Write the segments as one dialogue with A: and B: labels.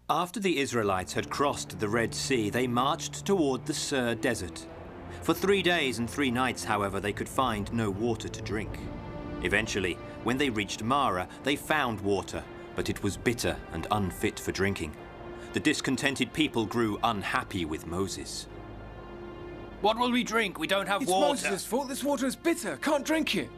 A: After the Israelites had crossed the Red Sea, they marched toward the Sur Desert. For 3 days and 3 nights, however, they could find no water to drink. Eventually, when they reached Mara, they found water, but it was bitter and unfit for drinking. The discontented people grew unhappy with Moses. "What will we drink? We don't have water."
B: It's Moses' fault. This water is bitter. Can't drink it.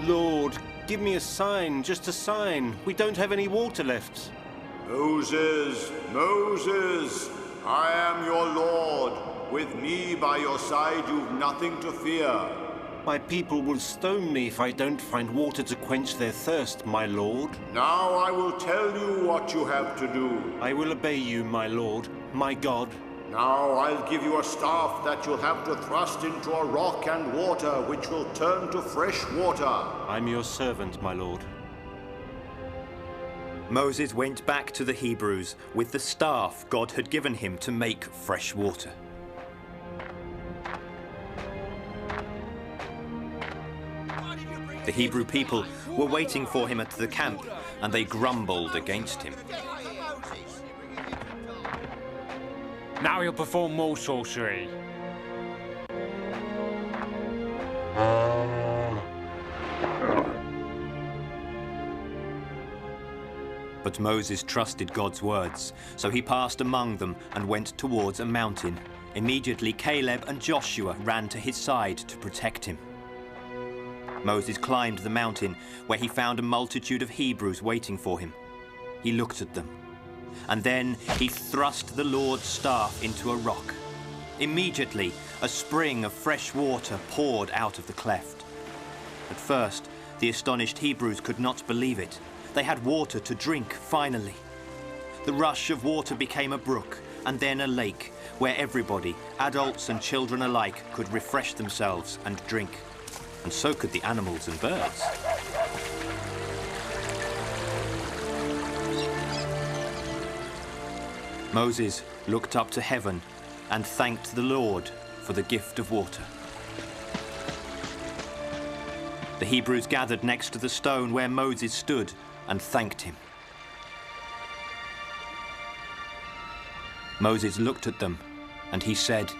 C: Lord, give me a sign, just a sign. We don't have any water left.
D: Moses, Moses, I am your Lord. With me by your side, you've nothing to fear.
C: My people will stone me if I don't find water to quench their thirst, my Lord.
D: Now I will tell you what you have to do.
C: I will obey you, my Lord, my God.
D: Now I'll give you a staff that you'll have to thrust into a rock and water, which will turn to fresh water.
C: I'm your servant, my Lord.
A: Moses went back to the Hebrews with the staff God had given him to make fresh water. The Hebrew people were waiting for him at the camp, and they grumbled against him.
B: Now you'll perform more sorcery.
A: But Moses trusted God's words, so he passed among them and went towards a mountain. Immediately Caleb and Joshua ran to his side to protect him. Moses climbed the mountain, where he found a multitude of Hebrews waiting for him. He looked at them, and then he thrust the Lord's staff into a rock. Immediately, a spring of fresh water poured out of the cleft. At first, the astonished Hebrews could not believe it. They had water to drink, finally. The rush of water became a brook, and then a lake, where everybody, adults and children alike, could refresh themselves and drink. And so could the animals and birds. Moses looked up to heaven and thanked the Lord for the gift of water. The Hebrews gathered next to the stone where Moses stood and thanked him. Moses looked at them and he said,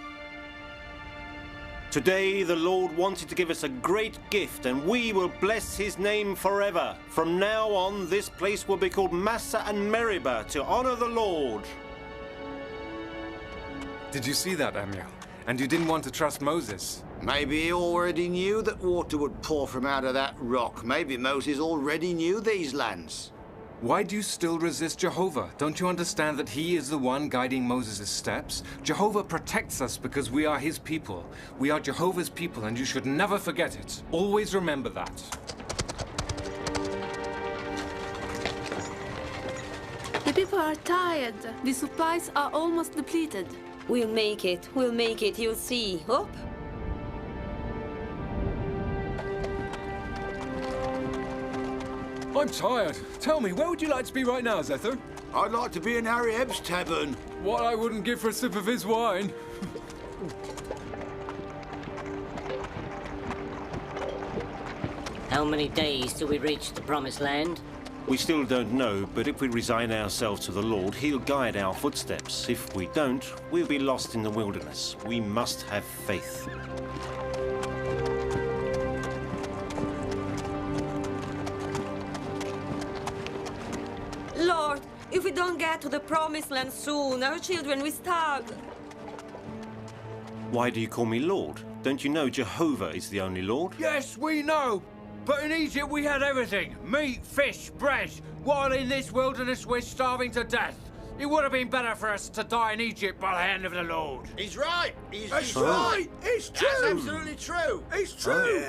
C: Today the Lord wanted to give us a great gift, and we will bless his name forever. From now on, this place will be called Massah and Meribah to honor the Lord.
B: Did you see that, Amiel? And you didn't want to trust Moses?
E: Maybe he already knew that water would pour from out of that rock. Maybe Moses already knew these lands.
B: Why do you still resist Jehovah? Don't you understand that he is the one guiding Moses' steps? Jehovah protects us because we are his people. We are Jehovah's people, and you should never forget it. Always remember that.
F: The people are tired. The supplies are almost depleted.
G: We'll make it, you'll see. Up!
B: I'm tired. Tell me, where would you like to be right now, Zether?
E: I'd like to be in Horeb's tavern.
B: What I wouldn't give for a sip of his wine.
G: How many days till we reach the Promised Land?
C: We still don't know, but if we resign ourselves to the Lord, he'll guide our footsteps. If we don't, we'll be lost in the wilderness. We must have faith.
G: Lord, if we don't get to the Promised Land soon, our children will starve.
C: Why do you call me Lord? Don't you know Jehovah is the only Lord?
H: Yes, we know. But in Egypt we had everything. Meat, fish, bread. While in this wilderness we're starving to death. It would have been better for us to die in Egypt by the hand of the Lord.
E: He's right.
H: That's right.
E: It's true. That's absolutely true.
H: It's true.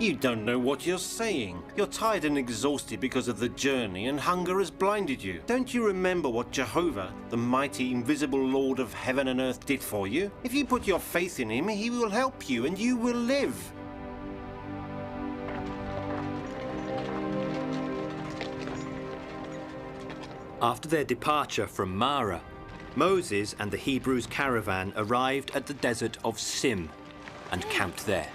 C: You don't know what you're saying. You're tired and exhausted because of the journey, and hunger has blinded you. Don't you remember what Jehovah, the mighty, invisible Lord of heaven and earth, did for you? If you put your faith in him, he will help you, and you will live.
A: After their departure from Mara, Moses and the Hebrews' caravan arrived at the desert of Sim and camped there.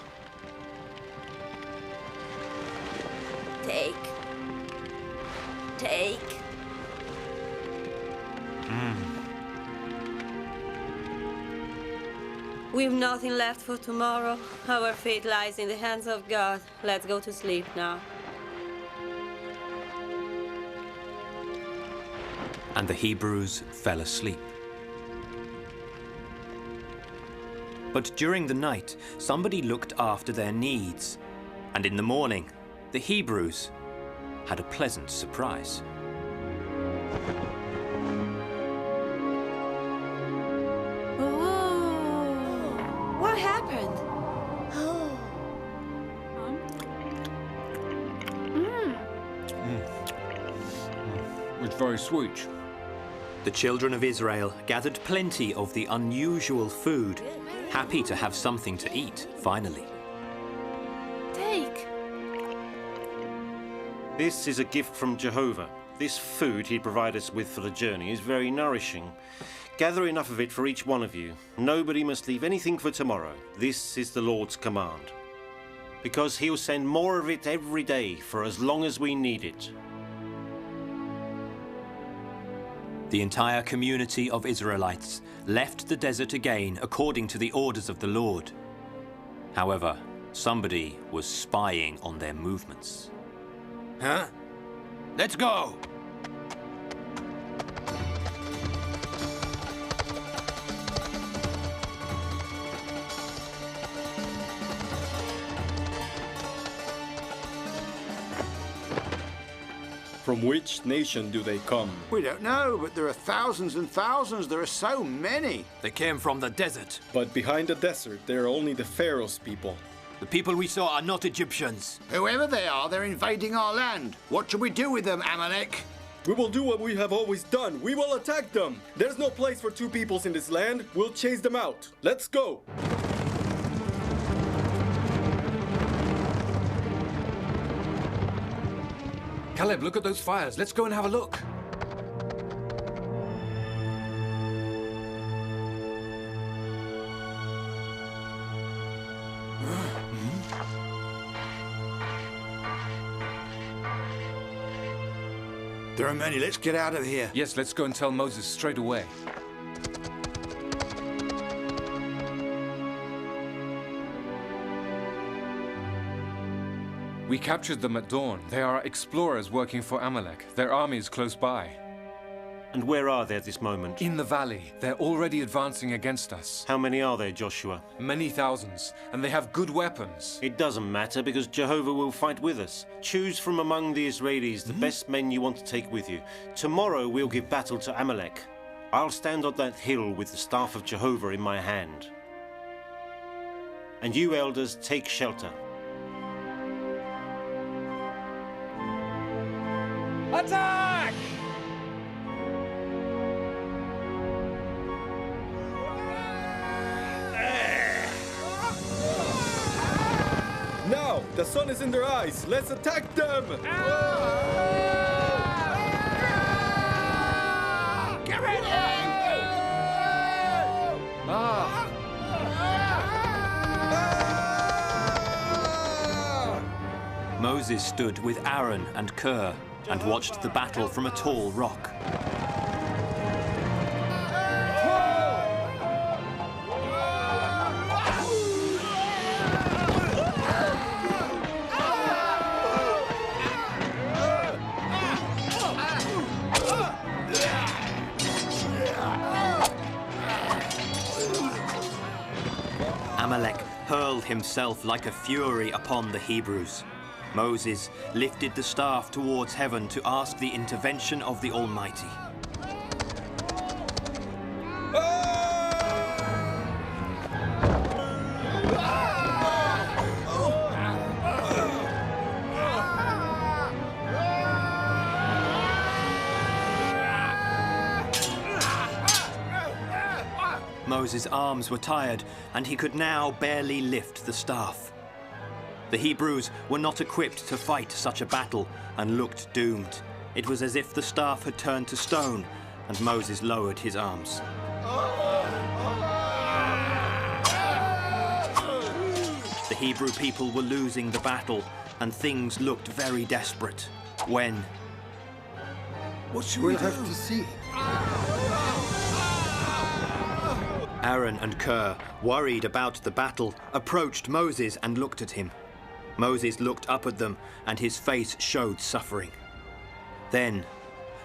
G: Take. We've nothing left for tomorrow. Our fate lies in the hands of God. Let's go to sleep now.
A: And the Hebrews fell asleep. But during the night, somebody looked after their needs. And in the morning, the Hebrews had a pleasant surprise.
G: What happened?
B: It's very sweet.
A: The children of Israel gathered plenty of the unusual food, happy to have something to eat, finally.
F: Take.
C: This is a gift from Jehovah. This food he provided us with for the journey is very nourishing. Gather enough of it for each one of you. Nobody must leave anything for tomorrow. This is the Lord's command. Because he'll send more of it every day for as long as we need it.
A: The entire community of Israelites left the desert again according to the orders of the Lord. However, somebody was spying on their movements.
E: Huh? Let's go!
I: From which nation do they come?
E: We don't know, but there are thousands and thousands. There are so many. They came from the desert.
I: But behind the desert, there are only the Pharaoh's people.
E: The people we saw are not Egyptians. Whoever they are, they're invading our land. What should we do with them, Amalek?
I: We will do what we have always done. We will attack them. There's no place for two peoples in this land. We'll chase them out. Let's go.
B: Caleb, look at those fires. Let's go and have a look.
E: There are many. Let's get out of here.
B: Yes, let's go and tell Moses straight away. We captured them at dawn. They are explorers working for Amalek. Their army is close by.
C: And where are they at this moment?
B: In the valley. They're already advancing against us.
C: How many are there, Joshua?
B: Many thousands, and they have good weapons.
C: It doesn't matter because Jehovah will fight with us. Choose from among the Israelis the best men you want to take with you. Tomorrow we'll give battle to Amalek. I'll stand on that hill with the staff of Jehovah in my hand. And you elders, take shelter.
H: Attack!
I: Now, the sun is in their eyes. Let's attack them.
E: Get ready!
A: Moses stood with Aaron and Hur and watched the battle from a tall rock. Amalek hurled himself like a fury upon the Hebrews. Moses lifted the staff towards heaven to ask the intervention of the Almighty. Moses' arms were tired, and he could now barely lift the staff. The Hebrews were not equipped to fight such a battle and looked doomed. It was as if the staff had turned to stone, and Moses lowered his arms. The Hebrew people were losing the battle, and things looked very desperate, when...
I: What should we have to see?
A: Aaron and Ker, worried about the battle, approached Moses and looked at him. Moses looked up at them, and his face showed suffering. Then,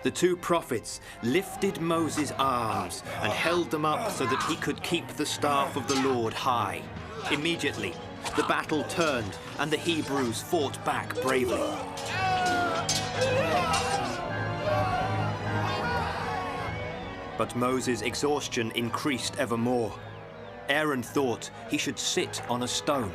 A: the two prophets lifted Moses' arms and held them up so that he could keep the staff of the Lord high. Immediately, the battle turned, and the Hebrews fought back bravely. But Moses' exhaustion increased ever more. Aaron thought he should sit on a stone.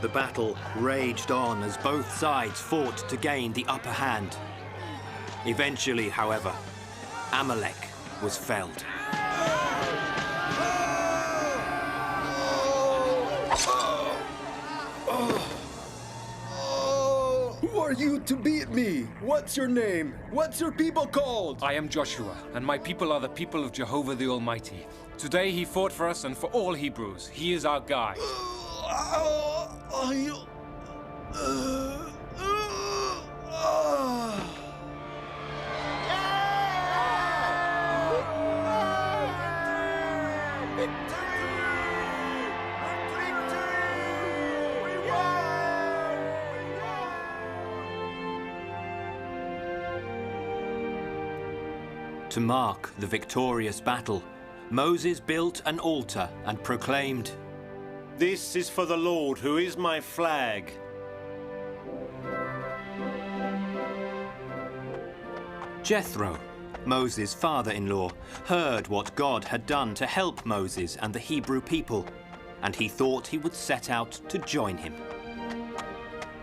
A: The battle raged on as both sides fought to gain the upper hand. Eventually, however, Amalek was felled.
I: Who are you to beat me? What's your name? What's your people called?
B: I am Joshua, and my people are the people of Jehovah the Almighty. Today he fought for us and for all Hebrews. He is our guide.
A: To mark the victorious battle, Moses built an altar and proclaimed,
C: This is for the Lord, who is my flag.
A: Jethro, Moses' father-in-law, heard what God had done to help Moses and the Hebrew people, and he thought he would set out to join him.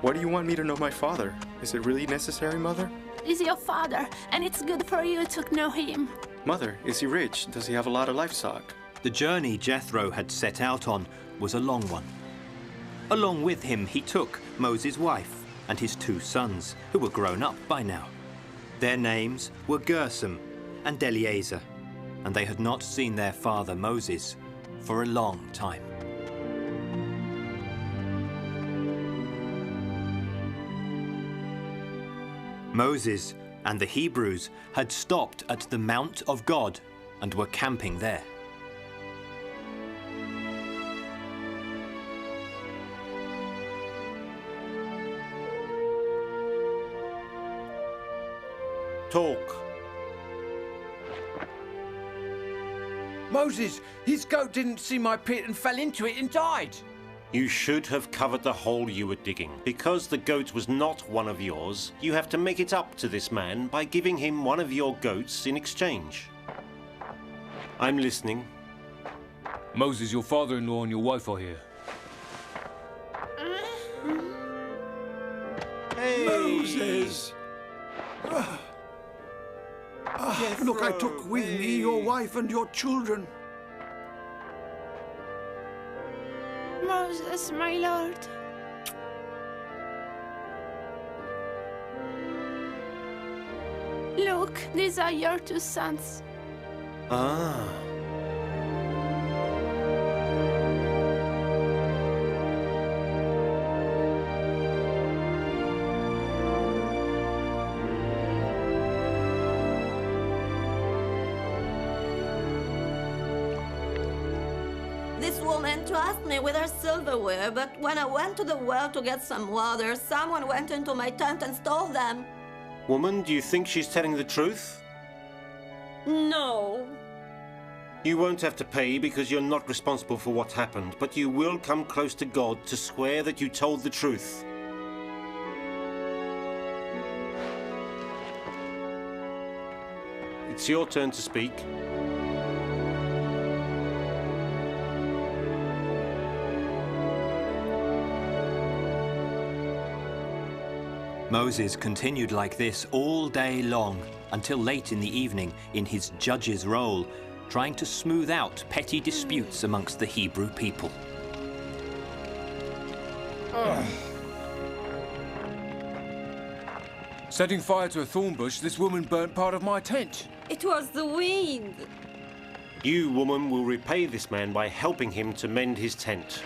I: Why do you want me to know my father? Is it really necessary, Mother?
F: He's your father, and it's good for you to know him.
I: Mother, is he rich? Does he have a lot of livestock?
A: The journey Jethro had set out on was a long one. Along with him, he took Moses' wife and his 2 sons, who were grown up by now. Their names were Gershom and Eleazar, and they had not seen their father Moses for a long time. Moses and the Hebrews had stopped at the Mount of God and were camping there.
C: Talk.
H: Moses, his goat didn't see my pit and fell into it and died.
C: You should have covered the hole you were digging. Because the goat was not one of yours, you have to make it up to this man by giving him one of your goats in exchange. I'm listening.
B: Moses, your father-in-law and your wife are here.
C: Hey!
E: Moses! Look, I took with me your wife and your children.
F: Moses, my lord. Look, these are your 2 sons.
C: Ah.
G: This woman trusted me with her silverware, but when I went to the well to get some water, someone went into my tent and stole them.
C: Woman, do you think she's telling the truth?
G: No.
C: You won't have to pay because you're not responsible for what happened, but you will come close to God to swear that you told the truth. It's your turn to speak.
A: Moses continued like this all day long, until late in the evening in his judge's role, trying to smooth out petty disputes amongst the Hebrew people.
B: Setting fire to a thorn bush, this woman burnt part of my tent.
G: It was the wind.
C: You, woman, will repay this man by helping him to mend his tent.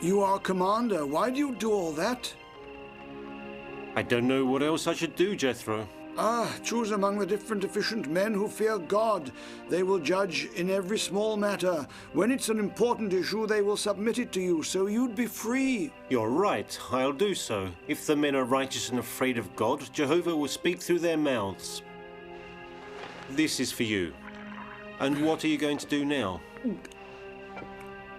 J: You are commander. Why do you do all that?
C: I don't know what else I should do, Jethro.
J: Choose among the different efficient men who fear God. They will judge in every small matter. When it's an important issue, they will submit it to you, so you'd be free.
C: You're right, I'll do so. If the men are righteous and afraid of God, Jehovah will speak through their mouths. This is for you. And what are you going to do now?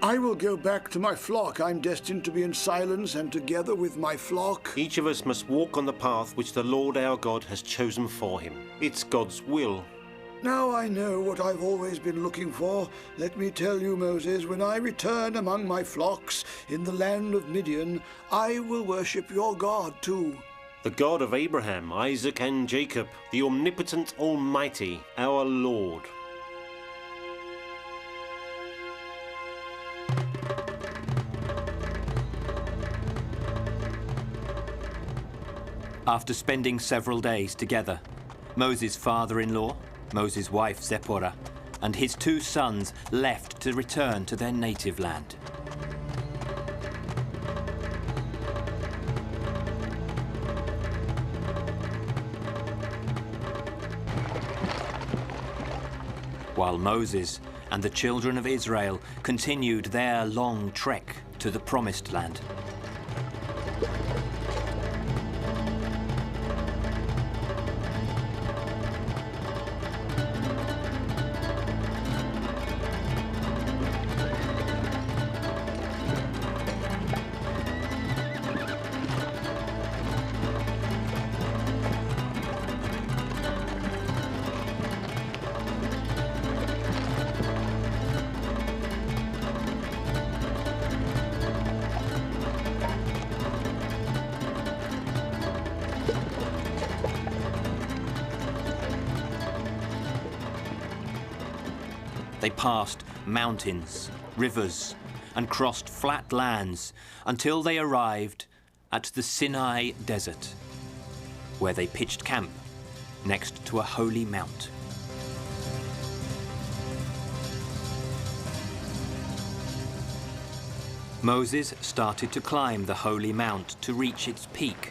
J: I will go back to my flock. I'm destined to be in silence and together with my flock.
C: Each of us must walk on the path which the Lord our God has chosen for him. It's God's will.
J: Now I know what I've always been looking for. Let me tell you, Moses, when I return among my flocks in the land of Midian, I will worship your God too.
C: The God of Abraham, Isaac, and Jacob, the omnipotent Almighty, our Lord.
A: After spending several days together, Moses' father-in-law, Moses' wife Zipporah, and his 2 sons left to return to their native land. While Moses and the children of Israel continued their long trek to the Promised Land. They passed mountains, rivers, and crossed flat lands until they arrived at the Sinai Desert, where they pitched camp next to a holy mount. Moses started to climb the holy mount to reach its peak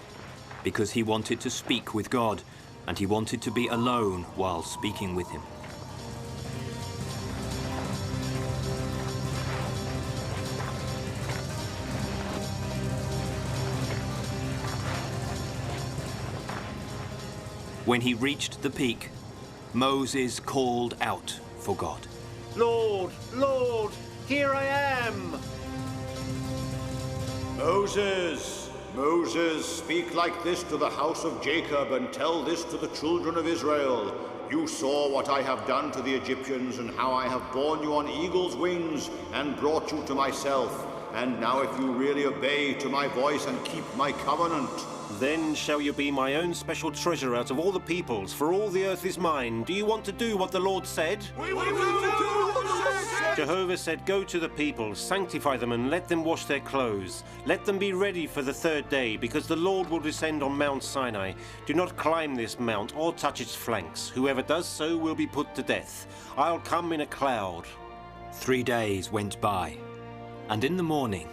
A: because he wanted to speak with God, and he wanted to be alone while speaking with him. When he reached the peak, Moses called out for God.
C: Lord, Lord, here I am!
D: Moses, Moses, speak like this to the house of Jacob and tell this to the children of Israel. You saw what I have done to the Egyptians and how I have borne you on eagle's wings and brought you to myself. And now if you really obey to my voice and keep my covenant,
C: then shall you be my own special treasure out of all the peoples, for all the earth is mine. Do you want to do what the Lord said?
D: We will do what the Lord said!
C: Jehovah said, go to the peoples, sanctify them, and let them wash their clothes. Let them be ready for the 3rd day, because the Lord will descend on Mount Sinai. Do not climb this mount or touch its flanks. Whoever does so will be put to death. I'll come in a cloud.
A: 3 days went by, and in the morning,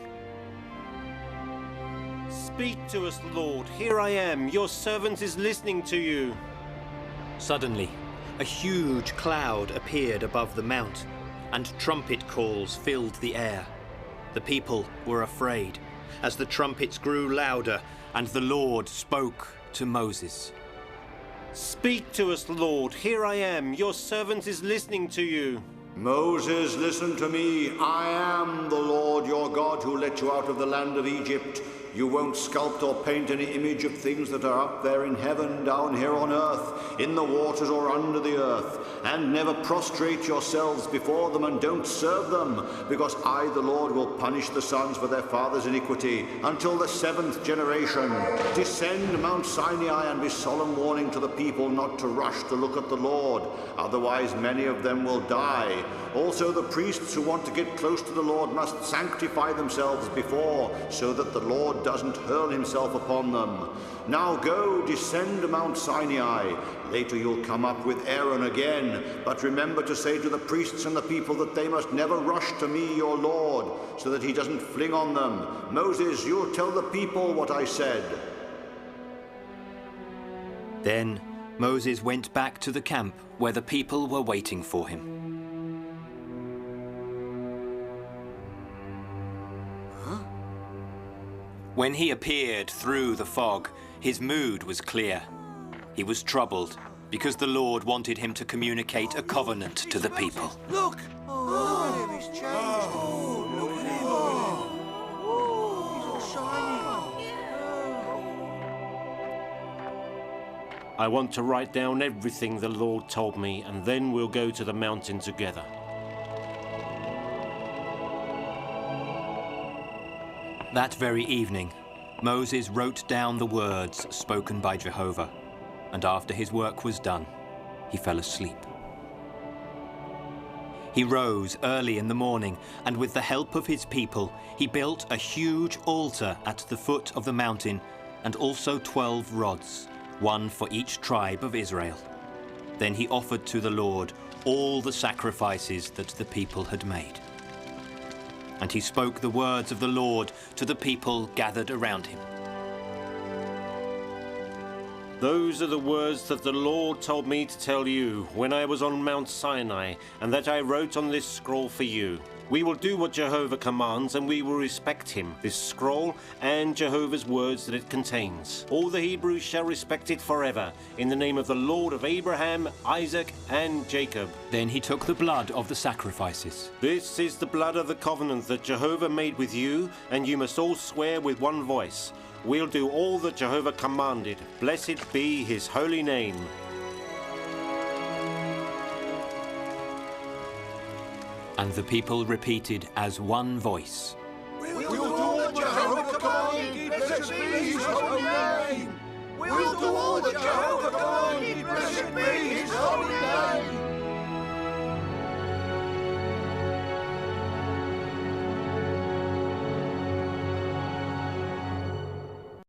C: speak to us, Lord. Here I am. Your servant is listening to you.
A: Suddenly, a huge cloud appeared above the mount, and trumpet calls filled the air. The people were afraid, as the trumpets grew louder, and the Lord spoke to Moses.
C: Speak to us, Lord. Here I am. Your servant is listening to you.
D: Moses, listen to me. I am the Lord your God who let you out of the land of Egypt. You won't sculpt or paint any image of things that are up there in heaven, down here on earth, in the waters or under the earth. And never prostrate yourselves before them and don't serve them, because I, the Lord, will punish the sons for their father's iniquity until the 7th generation. Descend Mount Sinai and be solemn warning to the people not to rush to look at the Lord, otherwise many of them will die. Also the priests who want to get close to the Lord must sanctify themselves before, so that the Lord doesn't hurl himself upon them. Now go, descend to Mount Sinai. Later you'll come up with Aaron again, but remember to say to the priests and the people that they must never rush to me, your Lord, so that he doesn't fling on them. Moses, you'll tell the people what I said.
A: Then Moses went back to the camp where the people were waiting for him. When he appeared through the fog, his mood was clear. He was troubled because the Lord wanted him to communicate a covenant to the people.
E: Look! Look at him, he's changed. Look at him. He's all shiny.
C: I want to write down everything the Lord told me, and then we'll go to the mountain together.
A: That very evening, Moses wrote down the words spoken by Jehovah, and after his work was done, he fell asleep. He rose early in the morning, and with the help of his people, he built a huge altar at the foot of the mountain, and also 12 rods, one for each tribe of Israel. Then he offered to the Lord all the sacrifices that the people had made. And he spoke the words of the Lord to the people gathered around him.
C: Those are the words that the Lord told me to tell you when I was on Mount Sinai, and that I wrote on this scroll for you. We will do what Jehovah commands, and we will respect him, this scroll, and Jehovah's words that it contains. All the Hebrews shall respect it forever, in the name of the Lord of Abraham, Isaac, and Jacob.
A: Then he took the blood of the sacrifices.
C: This is the blood of the covenant that Jehovah made with you, and you must all swear with one voice. We'll do all that Jehovah commanded. Blessed be his holy name.
A: And the people repeated as one voice.
E: We'll do all that Jehovah commanded. Blessed be his holy name. We'll do all that Jehovah